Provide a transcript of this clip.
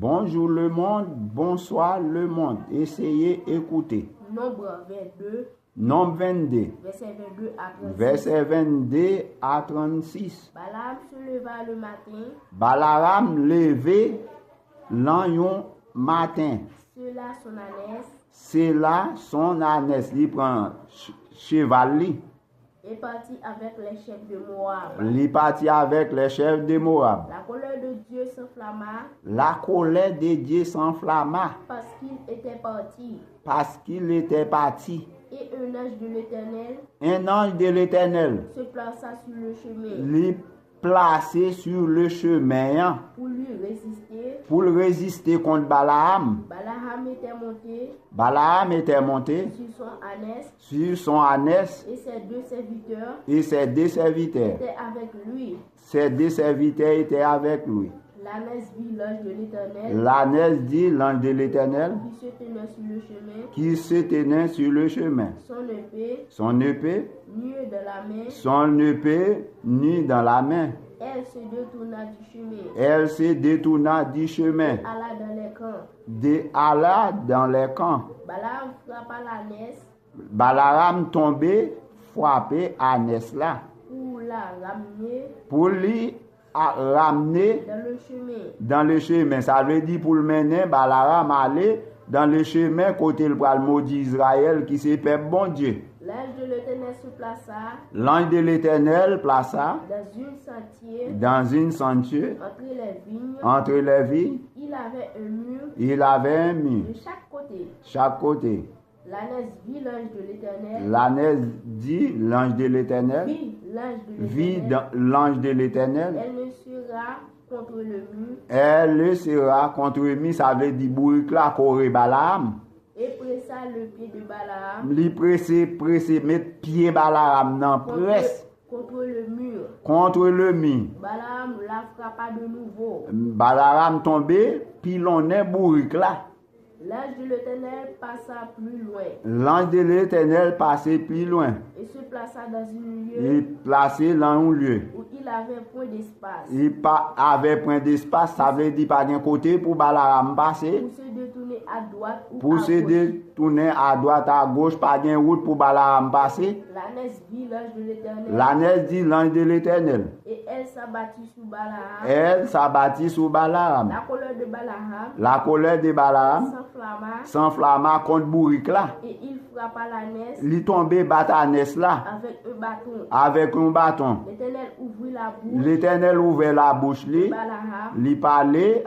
Bonjour le monde, bonsoir le monde. Essayez, écoutez. Nombre 22, Nombre 22, verset 22 à 36. verset 22 à 36. Balaam se leva le matin, Balaram levé l'an matin. cela son ânesse, C'est là son ânesse. Il prend cheval li. et partit avec les chefs de Moab. Il partit avec les chefs de Moab. La colère de Dieu s'enflamma La colère de Dieu s'enflamma parce qu'il était parti. parce qu'il était parti. Et un ange de l'Éternel Un ange de l'Éternel se plaça sur le chemin l'y placé sur le chemin pour lui résister. pour résister contre Balaam. Balaam était monté Balaam était monté sur son ânesse sur son ânesse et ses deux serviteurs et ses deux serviteurs. étaient avec lui. Ses deux serviteurs étaient avec lui. L'ânesse vit l'ange de l'Éternel L'ânesse dit l'ange de l'Éternel qui se tenait sur le chemin, qui se tenait sur le chemin. son épée Son épée, nue de la main. son épée nue dans la main. Elle se détourna du chemin, Elle se détourna du chemin, alla dans les camps. alla dans les camps. Balaam frappa l'ânesse Balaam tombé, frappé ânesse là, pour la ramener pour lui ramener dans le chemin. dans le chemin. Ça veut dire pour le mener Balaam aller dans le chemin côté le bras maudit Israël qui c'est peuple bon Dieu. L'ange de l'Éternel se plaça L'ange de l'Éternel plaça dans une sentier dans une sentier entre les vignes. entre les vignes. Il avait un mur Il avait un mur de chaque côté. chaque côté. L'ânesse vit l'ange de l'Éternel, L'ânesse dit l'ange de l'Éternel, vit l'ange de vit l'Éternel. dans l'ange de l'Éternel. Elle ne sera contre le mur Elle le sera contre lui, ça veut dire bourrique là, coré Balaam. et pressa le pied de Balaam Li pressé, mettre pied Balaam dans presse contre le mur. contre le mur. Balaam la frappa de nouveau. Balaam tombé, pilonné bourrique là. L'ange de l'Éternel passa plus loin L'ange de l'Éternel passait plus loin. et se plaça dans un Il lieu placé dans un lieu. où il avait point d'espace Il avait point d'espace, ça veut dire pas d'un côté pour Balaam passer. pour se détourner à droite ou Pour à se gauche. détourner à droite, à gauche, pas de route pour Balaam passer. L'ânesse vit l'ange de l'Éternel L'ânesse dit l'ange de l'Éternel. et elle s'abattit sur Balaam. Elle s'abattit sur Balaam. La colère de Balaam La colère de Balaam s'enflamma s'enflamma contre bourrique là. et il frappa l'ânesse Il tombé bâtonnesse là avec un bâton. avec un bâton. L'Éternel ouvrit la bouche L'Éternel ouvert la bouche de li, Balaam li parlait